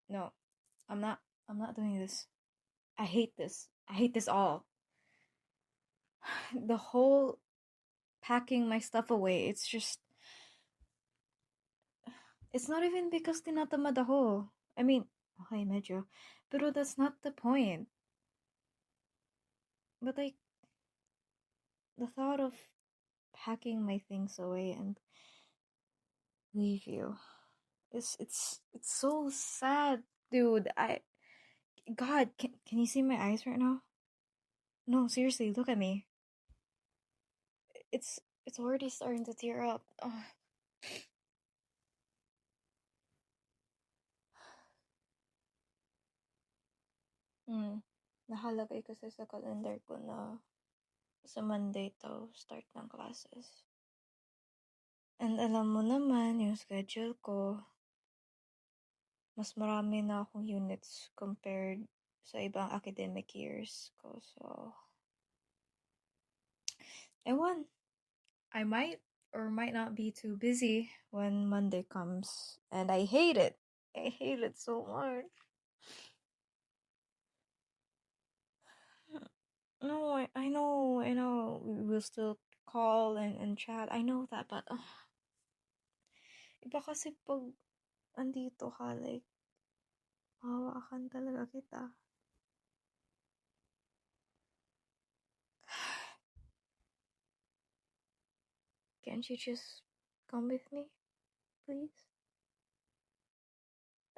No, I'm not. I'm not doing this. I hate this. I hate this all. The whole packing my stuff away. It's just. It's not even because tinatamad ako. I mean, okay, medyo. Pero that's not the point. But like, the thought of packing my things away and leave you. It's so sad, dude. God, can you see my eyes right now? No, seriously, look at me. It's it's already starting to tear up. Ugh. Nakalagay kasi sa calendar ko na sa Monday to start ng classes. And alam mo naman yung schedule ko, mas marami na akong units compared sa ibang academic years ko. So, ewan, I might or might not be too busy when Monday comes. And I hate it. I hate it so much. No, I know. We'll still call and chat. I know that, but iba kasi pag andito ka, like, hawakan talaga kita. Can't you just come with me, please?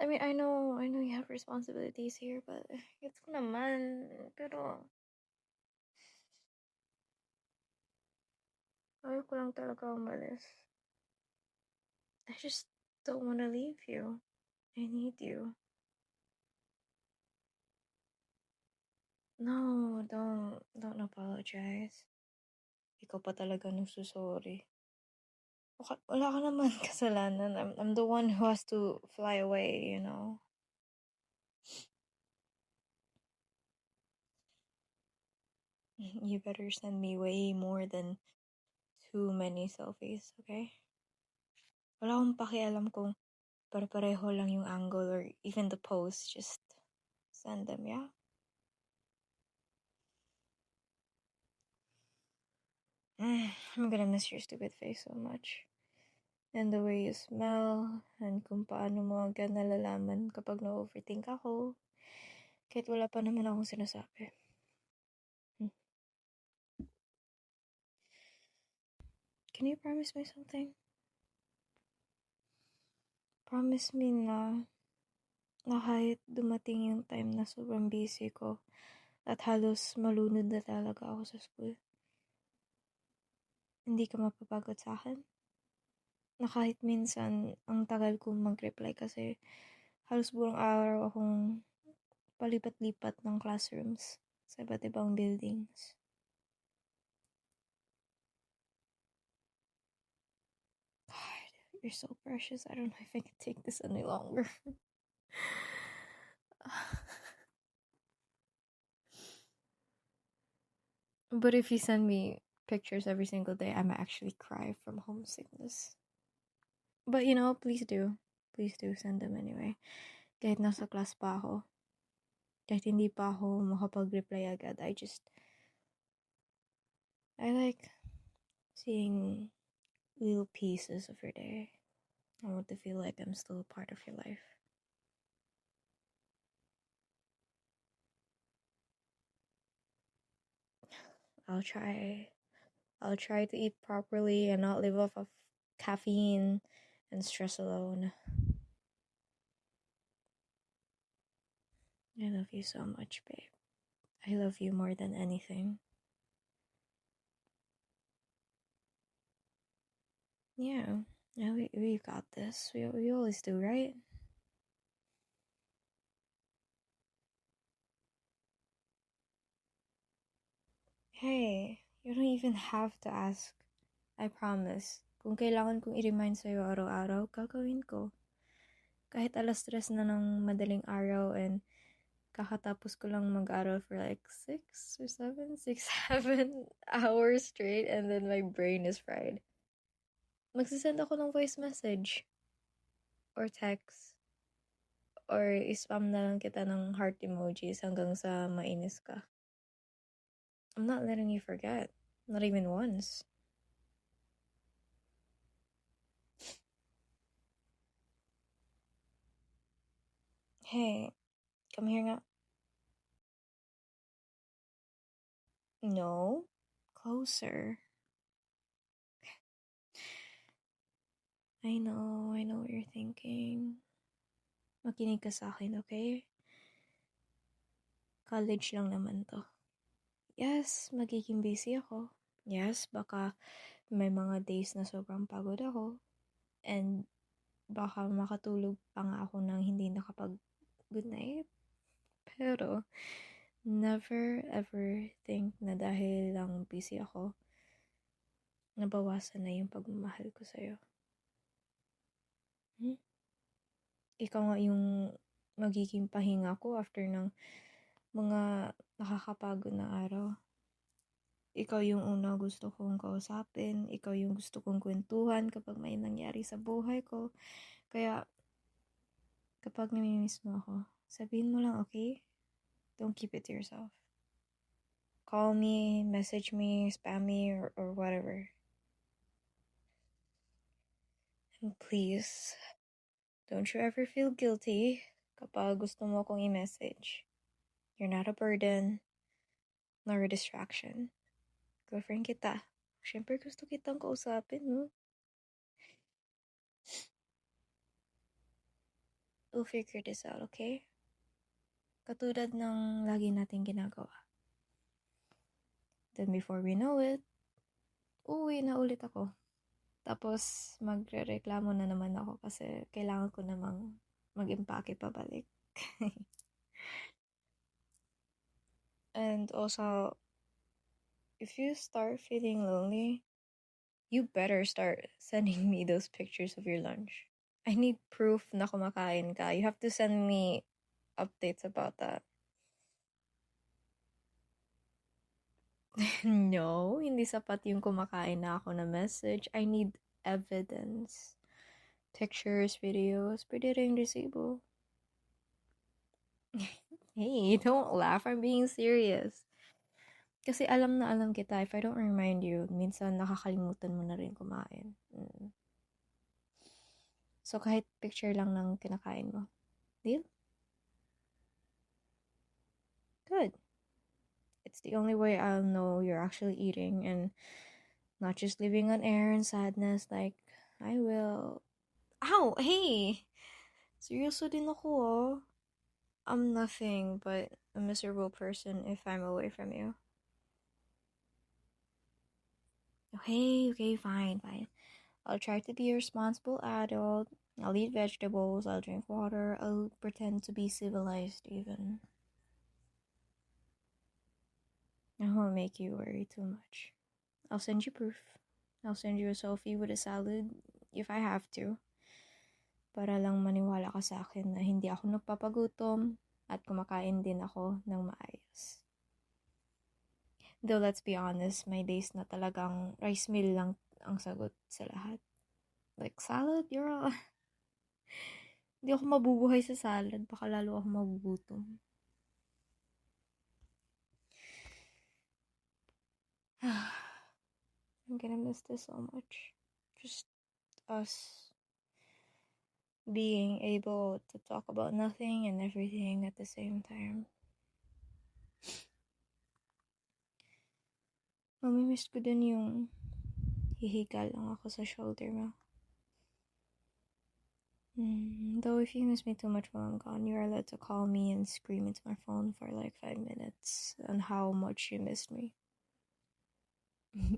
I mean, I know you have responsibilities here, but it's ko naman. Pero, ayaw ko lang talaga umalis. I just don't want to leave you. I need you. No, don't apologize. Ikaw pa talaga nagsusorry. Wala ka naman kasalanan. I'm the one who has to fly away, you know? You better send me way more than too many selfies, okay? Wala akong pakialam kung pare-pareho lang yung angle or even the pose. Just send them, yeah? I'm gonna miss your stupid face so much. And the way you smell, and kung paano mo agad nalalaman kapag na-overthink ako. Kahit wala pa naman akong sinasabi. Can you promise me something? Promise me na kahit dumating yung time na sobrang busy ko at halos malunod na talaga ako sa school, hindi ka mapapagod sa akin? Na kahit minsan ang tagal kong mag-reply kasi halos buong araw akong palipat-lipat ng classrooms sa iba't ibang buildings. God, you're so precious. I don't know if I can take this any longer. But if you send me pictures every single day, I might actually cry from homesickness. But you know, please do. Please do send them anyway. Kahit nasa class pa ako. Kahit hindi pa ako makapag-reply agad. I like seeing little pieces of your day. I want to feel like I'm still a part of your life. I'll try to eat properly and not live off of caffeine and stress alone. I love you so much, babe. I love you more than anything. Yeah, we got this. We always do, right? Hey, you don't even have to ask. I promise. Kung kailangan kong i-remind sa'yo araw-araw, gagawin ko. Kahit 3:00 na ng madaling araw and kakatapos ko lang mag-aral for like 7 hours straight and then my brain is fried. Magsisend ako ng voice message. or text or spam na lang kita ng heart emojis hanggang sa mainis ka. I'm not letting you forget. Not even once. Hey, come here nga. No. Closer. I know what you're thinking. Makinig ka sa akin, okay? College lang naman to. Yes, magiging busy ako. Yes, baka may mga days na sobrang pagod ako. And baka makatulog pa nga ako nang hindi nakapag good night. Pero, never ever think na dahil lang busy ako, nabawasan na yung pagmamahal ko sa'yo. Ikaw nga yung magiging pahinga ko after ng mga nakakapagod na araw. Ikaw yung una gusto kong kausapin. Ikaw yung gusto kong kwentuhan kapag may nangyari sa buhay ko. Kaya, kapag namimiss mo ako, sabihin mo lang, okay? Don't keep it to yourself. Call me, message me, spam me, or whatever. And please, don't you ever feel guilty kapag gusto mo akong i-message. You're not a burden, nor a distraction. Girlfriend kita. Siyempre gusto kitang kausapin, no? We'll figure this out, okay? Katulad ng lagi nating ginagawa. Then before we know it, uuwi na ulit ako. Tapos magrereklamo na naman ako kasi kailangan ko namang mag-impake pabalik. And also, if you start feeling lonely, you better start sending me those pictures of your lunch. I need proof na kumakain ka. You have to send me updates about that. No, hindi sapat yung kumakain na ako na message. I need evidence. Pictures, videos, pwede rin resibo. Hey, don't laugh. I'm being serious. Kasi alam na alam kita. If I don't remind you, minsan nakakalimutan mo na rin kumain. So, kahit picture lang ng kinakain mo. Deal? Good. It's the only way I'll know you're actually eating and not just living on air and sadness like I will. Ow! Hey! Seryoso din ako, oh. I'm nothing but a miserable person if I'm away from you. Okay, fine. I'll try to be a responsible adult. I'll eat vegetables, I'll drink water, I'll pretend to be civilized even. I won't make you worry too much. I'll send you proof. I'll send you a selfie with a salad if I have to. Para lang maniwala ka sa akin na hindi ako nagpapagutom at kumakain din ako ng maayos. Though let's be honest, my days na talagang rice meal lang ang sagot sa lahat. Like salad, you're all... Hindi ako mabubuhay sa salad. Baka lalo ako magugutom. I'm gonna miss this so much. Just us being able to talk about nothing and everything at the same time. Mamimiss ko din yung hihiga lang ako sa shoulder mo. Though if you miss me too much while I'm gone, you're allowed to call me and scream into my phone for like 5 minutes on how much you missed me.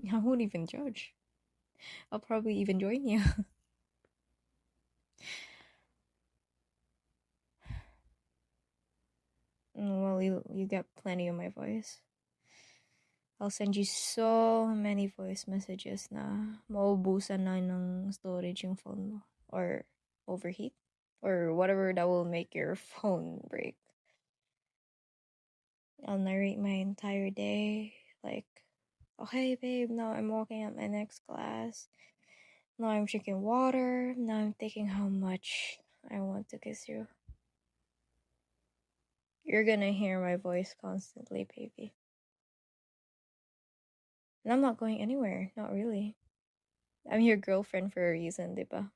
I won't even judge. I'll probably even join you. Well, you get plenty of my voice. I'll send you so many voice messages na maubusan na ng storage yung phone mo. Or overheat. Or whatever that will make your phone break. I'll narrate my entire day. Like, okay, babe, now I'm walking at my next class. Now I'm drinking water. Now I'm thinking how much I want to kiss you. You're gonna hear my voice constantly, baby. And I'm not going anywhere. Not really. I'm your girlfriend for a reason, diba?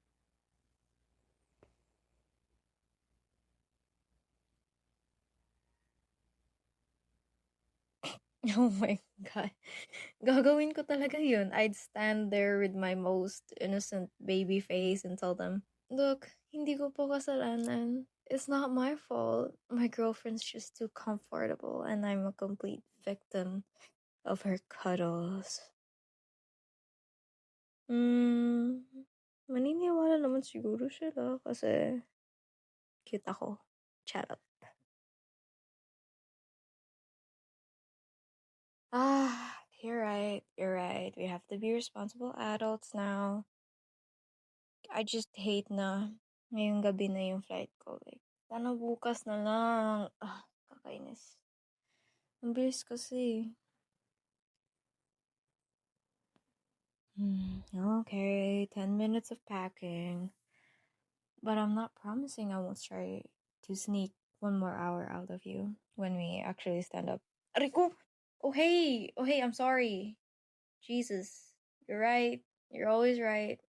Oh my God. Gagawin ko talaga yun. I'd stand there with my most innocent baby face and tell them, look, hindi ko po kasalanan. It's not my fault. My girlfriend's just too comfortable and I'm a complete victim of her cuddles. Maniniwala naman siguro sila kasi cute ako. Charot. You're right. You're right. We have to be responsible adults now. I just hate na ngayong gabi na yung flight ko. Like, sana bukas na lang. Kakainis. Ang bilis kasi. Okay, 10 minutes of packing. But I'm not promising I won't try to sneak 1 more hour out of you when we actually stand up. Rico! Oh hey! Oh hey, I'm sorry. Jesus. You're right. You're always right.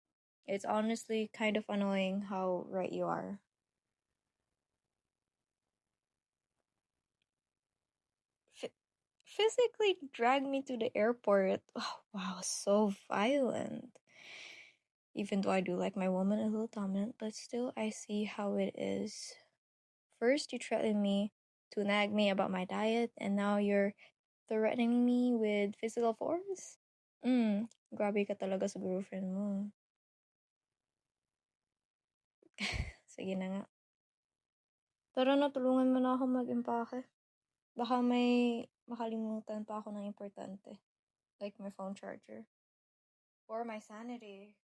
It's honestly kind of annoying how right you are. Physically drag me to the airport. Oh, wow, so violent. Even though I do like my woman a little dominant, but still I see how it is. First, you threatened me to nag me about my diet, and now you're threatening me with physical force? Grabe ka talaga sa girlfriend mo. Sige na nga. Tara na, tulungan mo na ako mag-impake. Baka may makalimutan pa ako ng importante. Like my phone charger. Or my sanity.